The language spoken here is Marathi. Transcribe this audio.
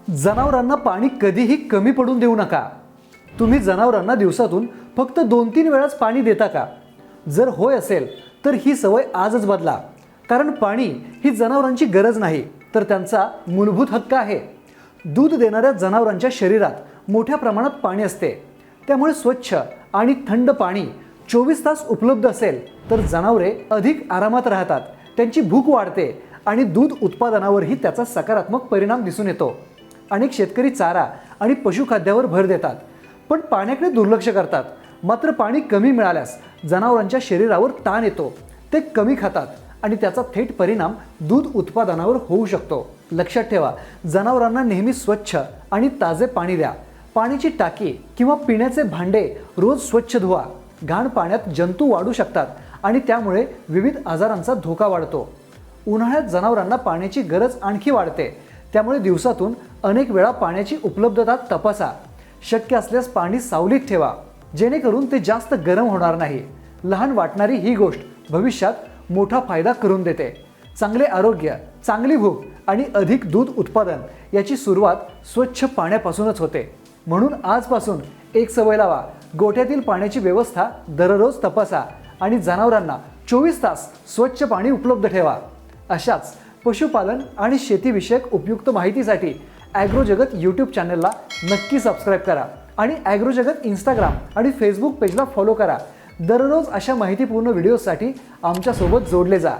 जनावरांना पाणी कधीही कमी पडून देऊ नका। तुम्ही जनावरांना दिवसातून फक्त 2-3 वेळाच पाणी देता का? जर होय असेल तर ही सवय आजच बदला, कारण पाणी ही जनावरांची गरज नाही तर त्यांचा मूलभूत हक्क आहे। दूध देणाऱ्या जनावरांच्या शरीरात मोठ्या प्रमाणात पाणी असते, त्यामुळे स्वच्छ आणि थंड पाणी 24 तास उपलब्ध असेल तर जनावरे अधिक आरामात राहतात, त्यांची भूक वाढते आणि दूध उत्पादनावरही त्याचा सकारात्मक परिणाम दिसून येतो। अनेक शेतकरी चारा आणि पशुखाद्यावर भर देतात पण पाण्याकडे दुर्लक्ष करतात। मात्र पाणी कमी मिळाल्यास जनावरांच्या शरीरावर ताण येतो, ते कमी खातात आणि त्याचा थेट परिणाम दूध उत्पादनावर होऊ शकतो। लक्षात ठेवा, जनावरांना नेहमी स्वच्छ आणि ताजे पाणी द्या। पाण्याची टाकी किंवा पिण्याचे भांडे रोज स्वच्छ धुवा। घाण पाण्यात जंतू वाढू शकतात आणि त्यामुळे विविध आजारांचा धोका वाढतो। उन्हाळ्यात जनावरांना पाण्याची गरज आणखी वाढते, त्यामुळे दिवसातून अनेक वेळा पाण्याची उपलब्धता तपासा। शक्य असल्यास पाणी सावलीत ठेवा, जेणेकरून ते जास्त गरम होणार नाही। लहान वाटणारी ही गोष्ट भविष्यात मोठा फायदा करून देते। चांगले आरोग्य, चांगली भूक आणि अधिक दूध उत्पादन याची सुरुवात स्वच्छ पाण्यापासूनच होते। म्हणून आजपासून एक सवय लावा, गोठ्यातील पाण्याची व्यवस्था दररोज तपासा आणि जनावरांना 24 तास स्वच्छ पाणी उपलब्ध ठेवा। अशाच पशुपालन आणि शेतीविषयक उपयुक्त माहितीसाठी ॲग्रोजगत यूट्यूब चॅनलला नक्की सबस्क्राईब करा आणि ॲग्रोजगत इंस्टाग्राम आणि फेसबुक पेजला फॉलो करा। दररोज अशा माहितीपूर्ण व्हिडिओसाठी आमच्यासोबत जोडले जा।